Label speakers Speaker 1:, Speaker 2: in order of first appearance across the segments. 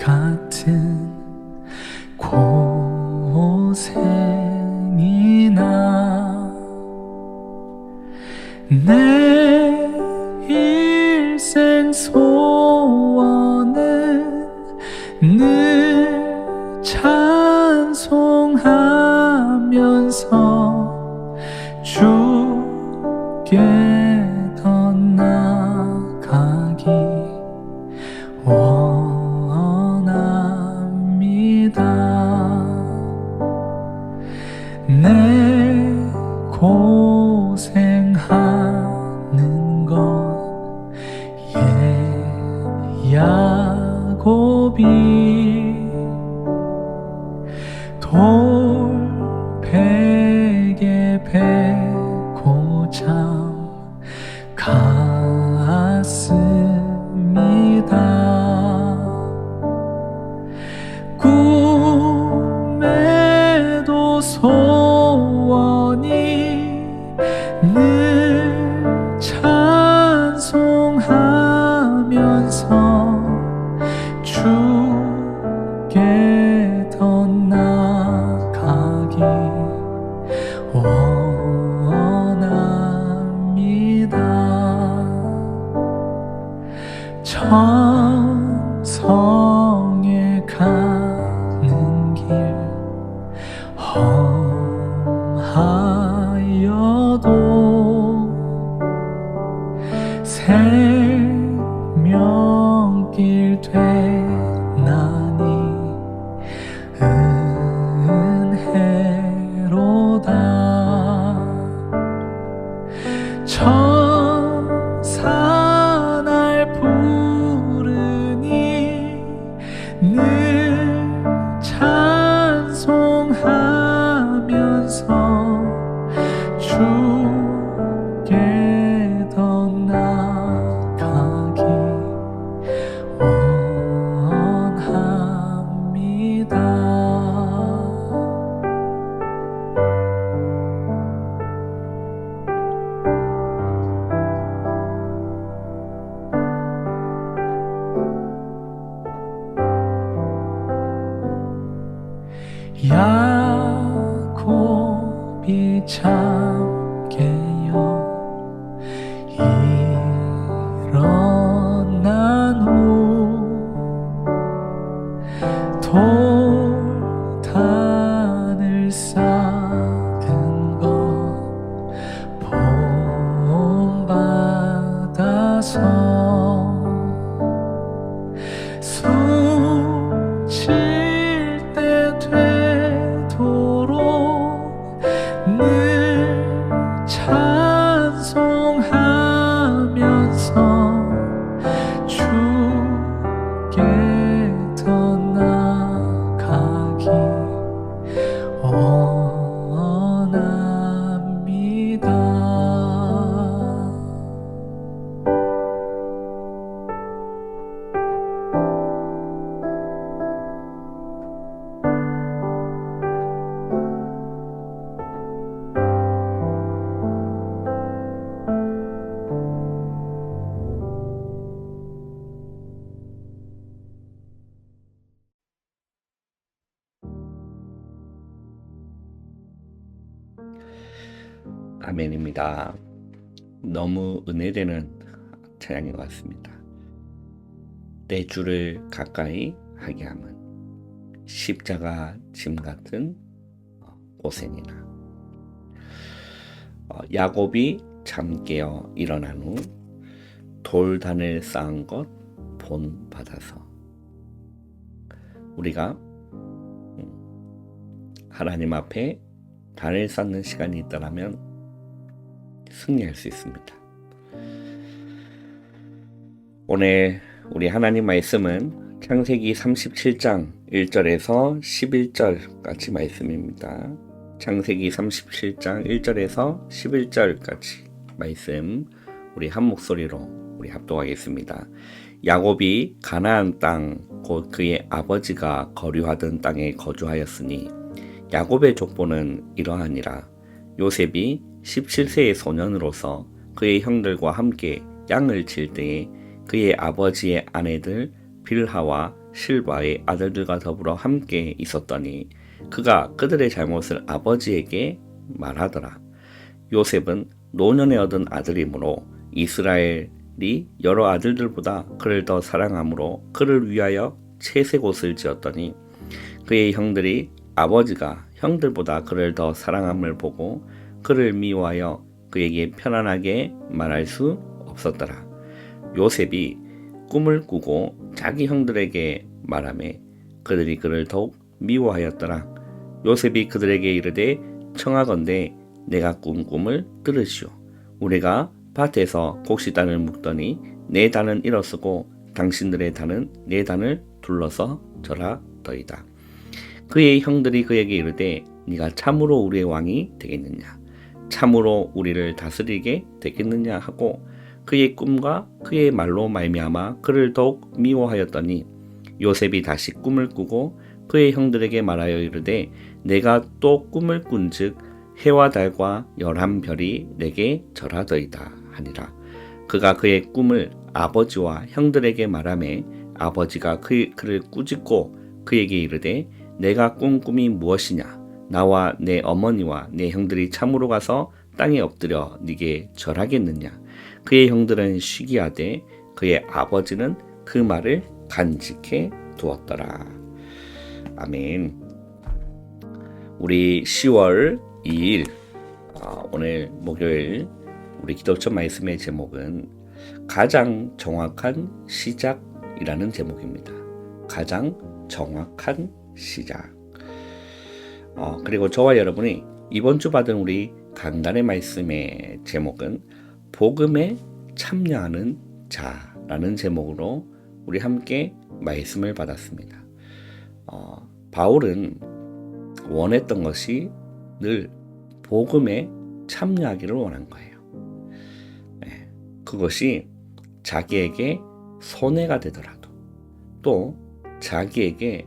Speaker 1: 같은 고생이나 내 일생 소원은 늘 찬송하면서 주께 더 나아가기 원합니다. 내 고생하는 것 야곱이 돌베개 베고 잠갔습니다. 꿈에도 소원이 늘 찬송하면서 주께 더 나아가기 원합니다. 천성에 가는 길 험하여도 생명길 되나니 은혜로다. 천사 날 부르니 늘 찬송하면서 주께 더 나아가기 원합니다. 야곱이 참게요 일어난 후 돌단을 쌓은 것 본받아서 숨칠 때 되도록 늘 찬송하면서 주께 더 나아가기 원합니다.
Speaker 2: 아멘입니다. 너무 은혜되는 찬양인 것 같습니다. 내 주를 가까이 하게 함은 십자가 짐 같은 고생이나. 야곱이 잠 깨어 일어난 후 돌단을 쌓은 것 본받아서. 우리가 하나님 앞에 단을 쌓는 시간이 있다면 승리할 수 있습니다. 오늘 우리 하나님 말씀은 창세기 37장 1절에서 11절까지 말씀입니다. 창세기 37장 1절에서 11절까지 말씀 우리 한 목소리로 우리 합독하겠습니다. 야곱이 가나안 땅 곧 그의 아버지가 거류하던 땅에 거주하였으니 야곱의 족보는 이러하니라. 요셉이 17세의 소년으로서 그의 형들과 함께 양을 칠 때에 그의 아버지의 아내들 빌하와 실바의 아들들과 더불어 함께 있었더니 그가 그들의 잘못을 아버지에게 말하더라. 요셉은 노년에 얻은 아들이므로 이스라엘이 여러 아들들보다 그를 더 사랑하므로 그를 위하여 채색 옷을 지었더니 그의 형들이 아버지가 형들보다 그를 더 사랑함을 보고 그를 미워하여 그에게 편안하게 말할 수 없었더라. 요셉이 꿈을 꾸고 자기 형들에게 말하매 그들이 그를 더욱 미워하였더라. 요셉이 그들에게 이르되 청하건대 내가 꾼 꿈을 들으시오. 우리가 밭에서 곡식단을 묶더니 내 단은 일어서고 당신들의 단은 내 단을 둘러서 절하더이다. 그의 형들이 그에게 이르되 네가 참으로 우리의 왕이 되겠느냐, 참으로 우리를 다스리게 되겠느냐 하고 그의 꿈과 그의 말로 말미암아 그를 더욱 미워하였더니 요셉이 다시 꿈을 꾸고 그의 형들에게 말하여 이르되 내가 또 꿈을 꾼즉 해와 달과 11별이 내게 절하더이다 하니라. 그가 그의 꿈을 아버지와 형들에게 말하매 아버지가 그를 꾸짖고 그에게 이르되 내가 꾼 꿈이 무엇이냐, 나와 내 어머니와 내 형들이 참으로 가서 땅에 엎드려 네게 절하겠느냐. 그의 형들은 시기하되 그의 아버지는 그 말을 간직해 두었더라. 아멘. 우리 10월 2일 오늘 목요일 우리 기도처 말씀의 제목은 가장 정확한 시작이라는 제목입니다. 가장 정확한 시작. 그리고 저와 여러분이 이번 주 받은 우리 강단의 말씀의 제목은 복음에 참여하는 자라는 제목으로 우리 함께 말씀을 받았습니다. 바울은 원했던 것이 늘 복음에 참여하기를 원한 거예요. 그것이 자기에게 손해가 되더라도 또 자기에게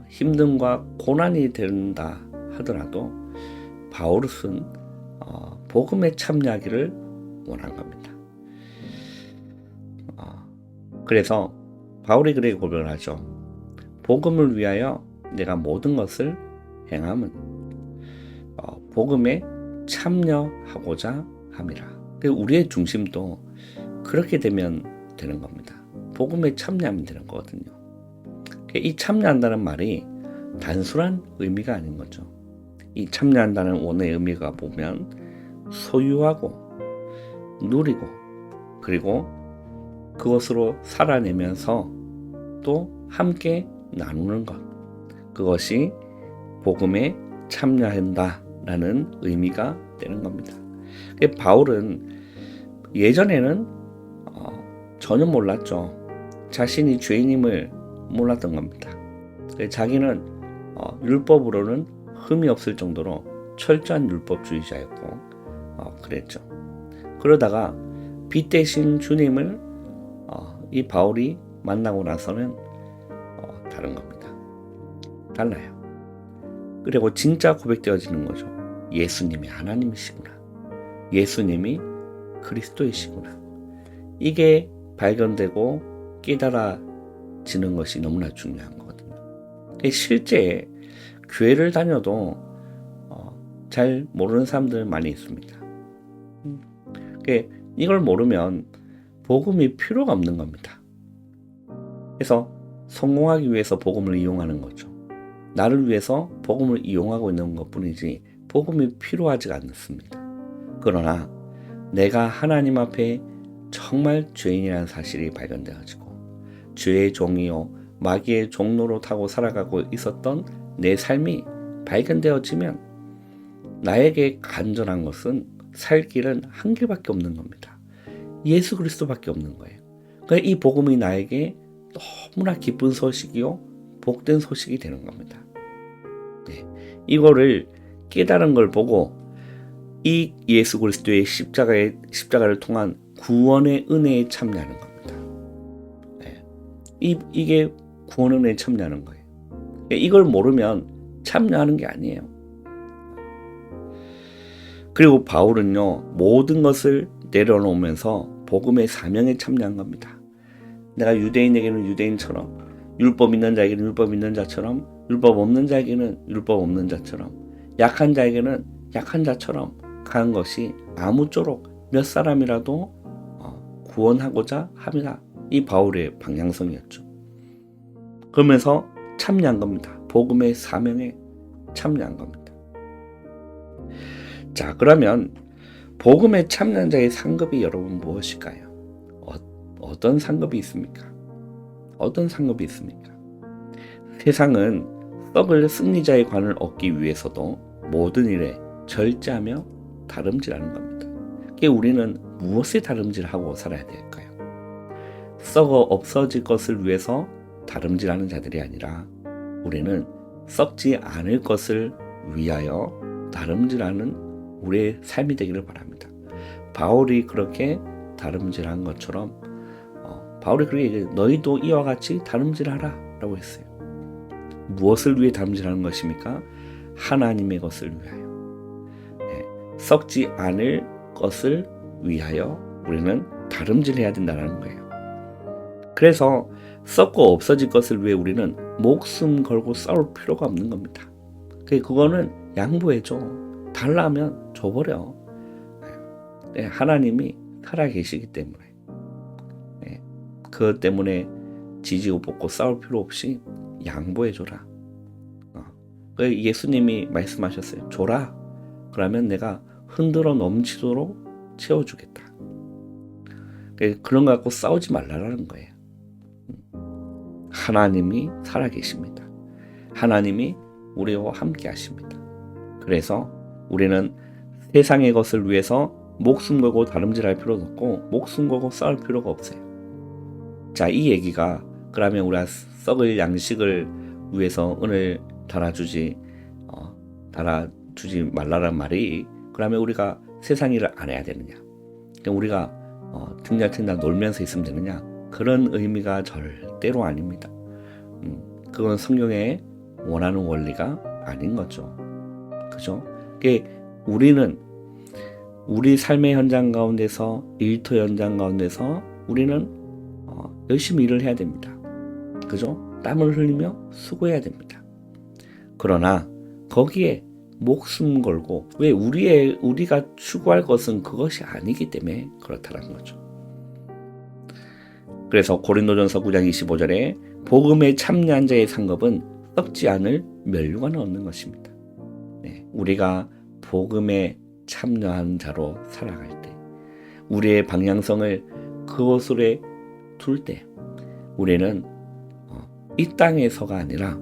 Speaker 2: 힘듦과 고난이 된다 하더라도 바울은 복음에 참여하기를 원한 겁니다. 그래서 바울이 그렇게 고백을 하죠. 복음을 위하여 내가 모든 것을 행함은 복음에 참여하고자 함이라. 우리의 중심도 그렇게 되면 되는 겁니다. 복음에 참여하면 되는 거거든요. 이 참여한다는 말이 단순한 의미가 아닌 거죠. 이 참여한다는 원어의 의미가 보면 소유하고 누리고 그리고 그것으로 살아내면서 또 함께 나누는 것, 그것이 복음에 참여한다라는 의미가 되는 겁니다. 바울은 예전에는 전혀 몰랐죠. 자신이 죄인임을 몰랐던 겁니다. 자기는 율법으로는 흠이 없을 정도로 철저한 율법주의자였고 그랬죠. 그러다가 빛 대신 주님을 이 바울이 만나고 나서는 다른 겁니다. 달라요. 그리고 진짜 고백되어지는 거죠. 예수님이 하나님이시구나. 예수님이 그리스도이시구나. 이게 발견되고 깨달아지는 것이 너무나 중요한 거거든요. 실제 교회를 다녀도 잘 모르는 사람들 많이 있습니다. 이걸 모르면 복음이 필요가 없는 겁니다. 그래서 성공하기 위해서 복음을 이용하는 거죠. 나를 위해서 복음을 이용하고 있는 것뿐이지 복음이 필요하지 않습니다. 그러나 내가 하나님 앞에 정말 죄인이라는 사실이 발견되어지고 죄의 종이요 마귀의 종로로 타고 살아가고 있었던 내 삶이 발견되어지면 나에게 간절한 것은 살 길은 한 길밖에 없는 겁니다. 예수 그리스도밖에 없는 거예요. 그러니까 이 복음이 나에게 너무나 기쁜 소식이요 복된 소식이 되는 겁니다. 이거를 깨달은 걸 보고 이 예수 그리스도의 십자가를 통한 구원의 은혜에 참여하는 겁니다. 이게 구원 은혜에 참여하는 거예요. 이걸 모르면 참여하는 게 아니에요. 그리고 바울은요, 모든 것을 내려놓으면서 복음의 사명에 참여한 겁니다. 내가 유대인에게는 유대인처럼 율법 있는 자에게는 율법 있는 자처럼, 율법 없는 자에게는 율법 없는 자처럼, 약한 자에게는 약한 자처럼 가는 것이 아무쪼록 몇 사람이라도 구원하고자 합니다. 이 바울의 방향성이었죠. 그러면서 참여한 겁니다. 복음의 사명에 참여한 겁니다. 자, 그러면 복음에 참여한 자의 상급이 여러분 무엇일까요? 어떤 상급이 있습니까? 어떤 상급이 있습니까? 세상은 썩을 승리자의 관을 얻기 위해서도 모든 일에 절제하며 다름질하는 겁니다. 우리는 무엇에 다름질하고 살아야 될까요? 썩어 없어질 것을 위해서 다름질하는 자들이 아니라 우리는 썩지 않을 것을 위하여 다름질하는 우리의 삶이 되기를 바랍니다. 바울이 그렇게 다름질한 것처럼 바울이 그렇게 얘기해요. 너희도 이와 같이 다름질하라 라고 했어요. 무엇을 위해 다름질하는 것입니까? 하나님의 것을 위하여. 썩지 않을 것을 위하여 우리는 다름질해야 된다는 거예요. 그래서 썩고 없어질 것을 위해 우리는 목숨 걸고 싸울 필요가 없는 겁니다. 그거는 양보해줘. 달라면 줘버려. 하나님이 살아계시기 때문에. 그것 때문에 지지고 볶고 싸울 필요 없이 양보해줘라. 예수님이 말씀하셨어요. 줘라. 그러면 내가 흔들어 넘치도록 채워주겠다. 그런 거 갖고 싸우지 말라라는 거예요. 하나님이 살아계십니다. 하나님이 우리와 함께 하십니다. 그래서 우리는 세상의 것을 위해서 목숨 걸고 다름질할 필요도 없고 목숨 걸고 싸울 필요가 없어요. 자, 이 얘기가 그러면 우리가 썩을 양식을 위해서 은을 달아주지 말라는 말이 그러면 우리가 세상 일을 안 해야 되느냐? 우리가 등달등달 놀면서 있으면 되느냐? 그런 의미가 절대로 아닙니다. 그건 성경에 원하는 원리가 아닌 거죠. 그죠? 우리는 우리 삶의 현장 가운데서 일터 현장 가운데서 우리는 열심히 일을 해야 됩니다. 그죠? 땀을 흘리며 수고해야 됩니다. 그러나 거기에 목숨 걸고 왜 우리가 추구할 것은 그것이 아니기 때문에 그렇다는 거죠. 그래서 고린도전서 9장 25절에 복음에 참여한 자의 상급은 썩지 않을 면류관을 얻는 것입니다. 우리가 복음에 참여한 자로 살아갈 때 우리의 방향성을 그것으로 둘 때 우리는 이 땅에서가 아니라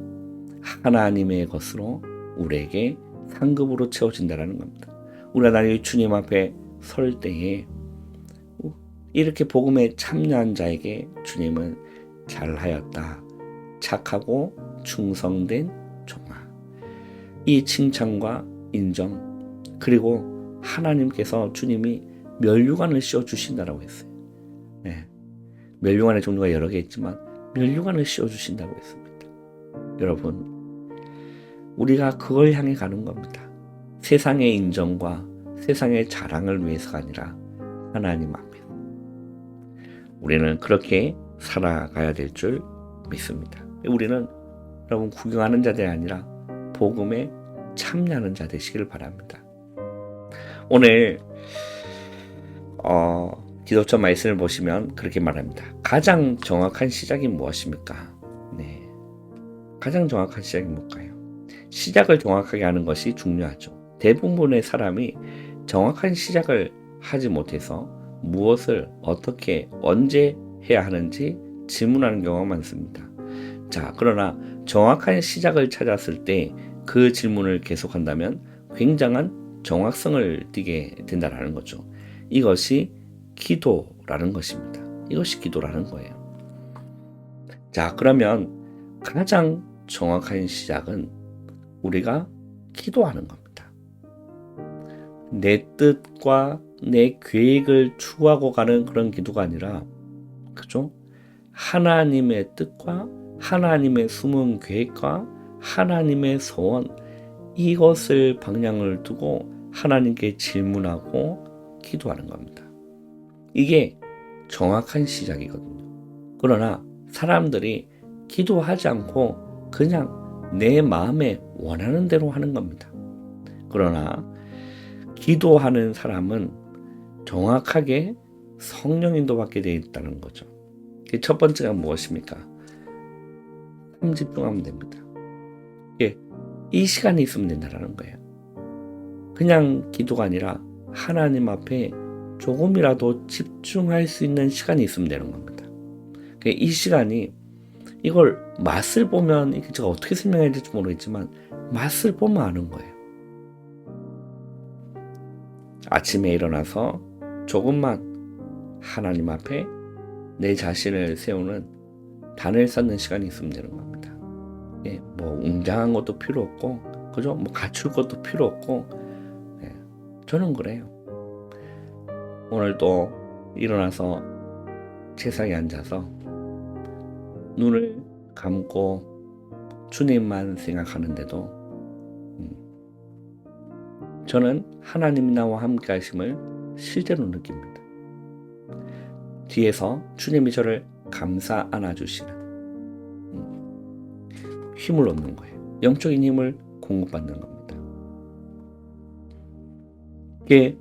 Speaker 2: 하나님의 것으로 우리에게 상급으로 채워진다는 겁니다. 우리가 나중에 주님 앞에 설 때에 이렇게 복음에 참여한 자에게 주님은 잘하였다, 착하고 충성된 종아, 이 칭찬과 인정, 그리고 하나님께서 주님이 면류관을 씌워주신다라고 했어요. 면류관의 종류가 여러 개 있지만 면류관을 씌워주신다고 했습니다. 여러분, 우리가 그걸 향해 가는 겁니다. 세상의 인정과 세상의 자랑을 위해서가 아니라 하나님 앞에서 우리는 그렇게 살아가야 될 줄 믿습니다. 우리는 여러분 구경하는 자들이 아니라 복음에 참여하는 자 되시길 바랍니다. 오늘 기도처 말씀을 보시면 그렇게 말합니다. 가장 정확한 시작이 무엇입니까? 가장 정확한 시작이 뭘까요? 시작을 정확하게 하는 것이 중요하죠. 대부분의 사람이 정확한 시작을 하지 못해서 무엇을 어떻게 언제 해야 하는지 질문하는 경우가 많습니다. 자, 그러나 정확한 시작을 찾았을 때 그 질문을 계속한다면 굉장한 정확성을 띠게 된다는 거죠. 이것이 기도라는 것입니다. 이것이 기도라는 거예요. 자, 그러면 가장 정확한 시작은 우리가 기도하는 겁니다. 내 뜻과 내 계획을 추구하고 가는 그런 기도가 아니라, 그죠? 하나님의 뜻과 하나님의 숨은 계획과 하나님의 소원, 이것을 방향을 두고 하나님께 질문하고 기도하는 겁니다. 이게 정확한 시작이거든요. 그러나 사람들이 기도하지 않고 그냥 내 마음에 원하는 대로 하는 겁니다. 그러나 기도하는 사람은 정확하게 성령 인도받게 되어 있다는 거죠. 첫 번째가 무엇입니까? 집중하면 됩니다. 이 시간이 있으면 된다는 거예요. 그냥 기도가 아니라 하나님 앞에 조금이라도 집중할 수 있는 시간이 있으면 되는 겁니다. 이 시간이 이걸 맛을 보면 이게 제가 어떻게 설명해야 될지 모르겠지만 맛을 보면 아는 거예요. 아침에 일어나서 조금만 하나님 앞에 내 자신을 세우는 단을 쌓는 시간이 있으면 되는 겁니다. 뭐 웅장한 것도 필요 없고, 그죠? 뭐 갖출 것도 필요 없고, 저는 그래요. 오늘 또 일어나서 책상에 앉아서 눈을 감고 주님만 생각하는데도 저는 하나님이 나와 함께 하심을 실제로 느낍니다. 뒤에서 주님이 저를 감싸 안아주시는 힘을 얻는 거예요. 영적인 힘을 공급받는 겁니다. 이게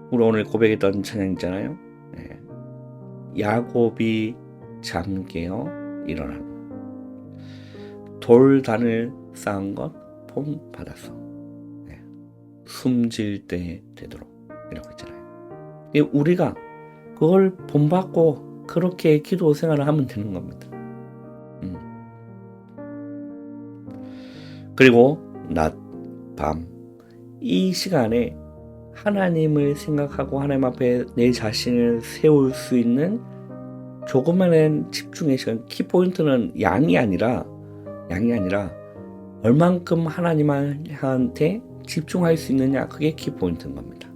Speaker 2: 우리 오늘 고백했던 찬양 있잖아요. 야곱이 잠깨어 일어나는 돌단을 쌓은 것 본 받았어. 숨질 때 되도록 이라고 했잖아요. 우리가 그걸 본받고 그렇게 기도 생활을 하면 되는 겁니다. 그리고 낮, 밤 이 시간에 하나님을 생각하고 하나님 앞에 내 자신을 세울 수 있는 조그마한 집중의 시간, 키포인트는 양이 아니라 얼만큼 하나님한테 집중할 수 있느냐, 그게 키포인트인 겁니다.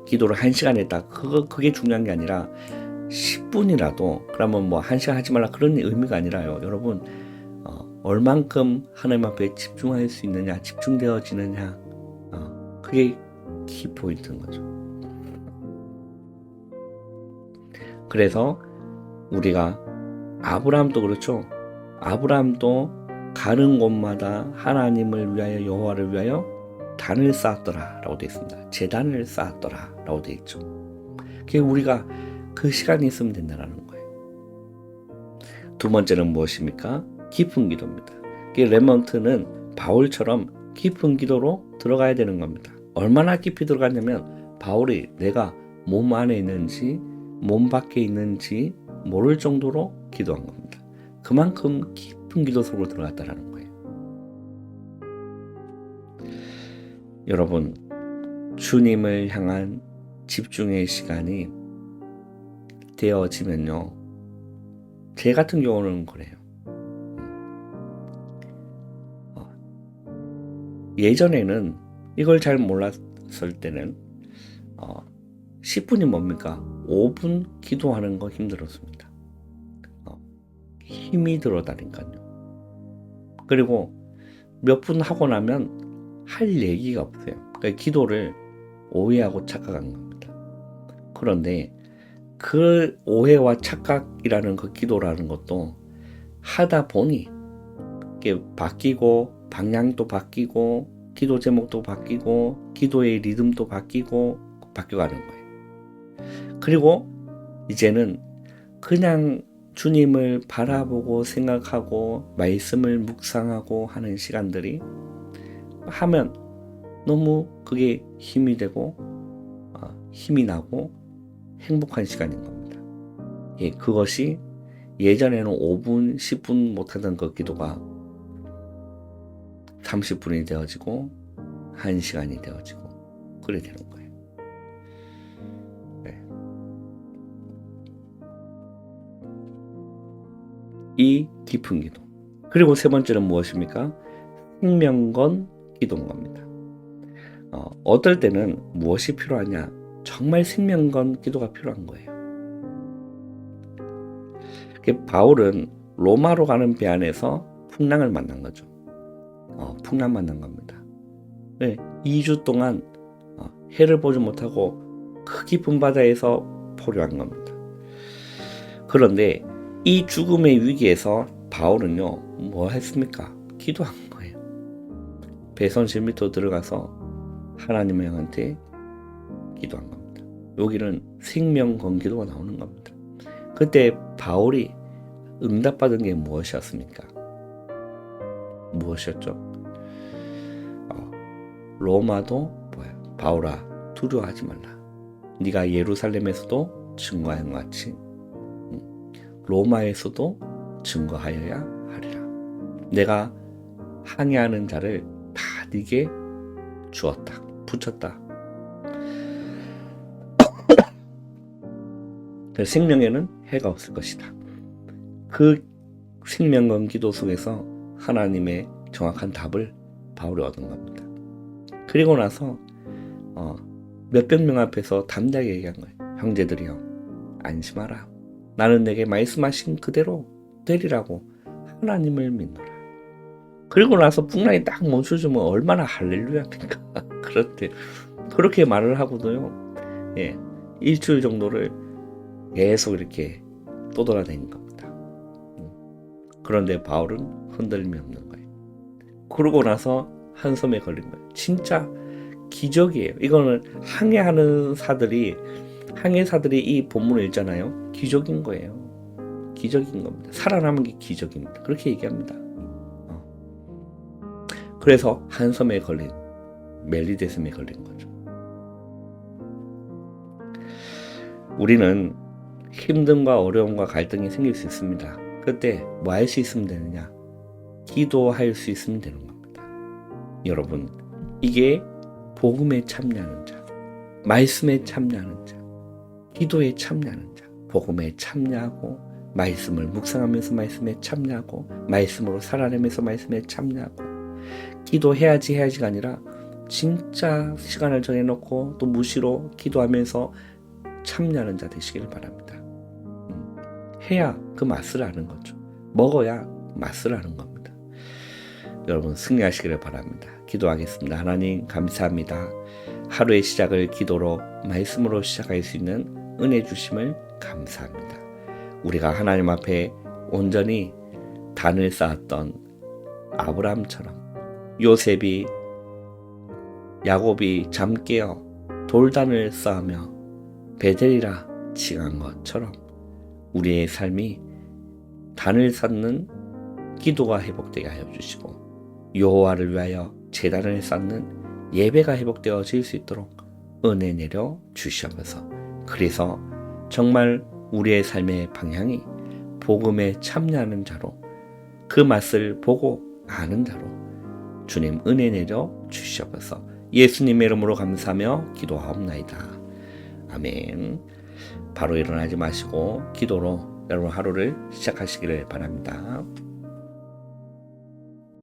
Speaker 2: 기도를 1시간 했다, 그게 중요한 게 아니라 10분이라도, 그러면 뭐 1시간 하지 말라 그런 의미가 아니라요. 여러분, 얼만큼 하나님 앞에 집중할 수 있느냐, 집중되어지느냐, 그게 키포인트인 거죠. 그래서 우리가 아브라함도 그렇죠. 아브라함도 가는 곳마다 하나님을 위하여, 여호와를 위하여 단을 쌓았더라 라고 되어 있습니다. 제단을 쌓았더라 라고 되어 있죠. 그게 우리가 그 시간이 있으면 된다는 거예요. 두 번째는 무엇입니까? 깊은 기도입니다. 레몬트는 바울처럼 깊은 기도로 들어가야 되는 겁니다. 얼마나 깊이 들어갔냐면 바울이 내가 몸 안에 있는지 몸 밖에 있는지 모를 정도로 기도한 겁니다. 그만큼 깊은 기도 속으로 들어갔다는 거예요. 여러분, 주님을 향한 집중의 시간이 되어지면요, 제 같은 경우는 그래요. 예전에는 이걸 잘 몰랐을 때는 10분이 뭡니까? 5분 기도하는 거 힘들었습니다. 힘이 들어다니까요. 그리고 몇 분 하고 나면 할 얘기가 없어요. 그러니까 기도를 오해하고 착각한 겁니다. 그런데 그 오해와 착각이라는 그 기도라는 것도 하다 보니 이게 바뀌고, 방향도 바뀌고, 기도 제목도 바뀌고, 기도의 리듬도 바뀌어가는 거예요. 그리고 이제는 그냥 주님을 바라보고 생각하고 말씀을 묵상하고 하는 시간들이 하면 너무 그게 힘이 되고 힘이 나고 행복한 시간인 겁니다. 그것이 예전에는 5분, 10분 못하던 그 기도가 30분이 되어지고 1시간이 되어지고 그래 되는 거예요. 이 깊은 기도. 그리고 세 번째는 무엇입니까? 생명건 기도인 겁니다. 어떨 때는 무엇이 필요하냐? 정말 생명건 기도가 필요한 거예요. 바울은 로마로 가는 배 안에서 풍랑을 만난 거죠. 풍랑 만난 겁니다. 2주 동안 해를 보지 못하고 그 깊은 바다에서 포류한 겁니다. 그런데 이 죽음의 위기에서 바울은요, 뭐 했습니까? 기도한 거예요. 배선실 밑으로 들어가서 하나님 형한테 기도한 겁니다. 여기는 생명건기도가 나오는 겁니다. 그때 바울이 응답받은 게 무엇이었습니까? 무엇이었죠? 로마도 바울아 두려워하지 말라. 네가 예루살렘에서도 증거한 것 같이 로마에서도 증거하여야 하리라. 내가 항해하는 자를 다 네게 주었다. 붙였다. 그 생명에는 해가 없을 것이다. 그 생명건 기도 속에서 하나님의 정확한 답을 바울이 얻은 겁니다. 그리고 나서 몇백 명 앞에서 담대하게 얘기한 거예요. 형제들이여 안심하라. 나는 내게 말씀하신 그대로 되리라고 하나님을 믿노라. 그리고 나서 풍랑이 딱 멈춰주면 얼마나 할렐루야입니까? 그렇대. 그렇게 말을 하고도요. 일주일 정도를 계속 이렇게 떠돌아다닌 겁니다. 그런데 바울은 흔들림이 없는 거예요. 그러고 나서 한 섬에 걸린 거예요. 진짜 기적이에요. 이거는 항해사들이 이 본문을 읽잖아요. 기적인 거예요. 기적인 겁니다. 살아남은 게 기적입니다. 그렇게 얘기합니다. 그래서 한 섬에 걸린 멜리데 섬에 걸린 거죠. 우리는 힘듦과 어려움과 갈등이 생길 수 있습니다. 그때 뭐 할 수 있으면 되느냐? 기도할 수 있으면 되는 겁니다. 여러분, 이게 복음에 참여하는 자, 말씀에 참여하는 자, 기도에 참여하는 자, 복음에 참여하고 말씀을 묵상하면서 말씀에 참여하고 말씀으로 살아내면서 말씀에 참여하고 기도해야지가 아니라 진짜 시간을 정해놓고 또 무시로 기도하면서 참여하는 자 되시길 바랍니다. 해야 그 맛을 아는 거죠. 먹어야 맛을 아는 겁니다. 여러분 승리하시기를 바랍니다. 기도하겠습니다. 하나님 감사합니다. 하루의 시작을 기도로 말씀으로 시작할 수 있는 은혜 주심을 감사합니다. 우리가 하나님 앞에 온전히 단을 쌓았던 아브라함처럼 요셉이 야곱이 잠 깨어 돌단을 쌓으며 베델이라 칭한 것처럼 우리의 삶이 단을 쌓는 기도가 회복되게 하여 주시고 여호와를 위하여 제단을 쌓는 예배가 회복되어질 수 있도록 은혜 내려 주시옵소서. 그래서 정말 우리의 삶의 방향이 복음에 참여하는 자로 그 맛을 보고 아는 자로 주님 은혜 내려 주시옵소서. 예수님의 이름으로 감사하며 기도하옵나이다. 아멘. 바로 일어나지 마시고 기도로 여러분 하루를 시작하시기를 바랍니다.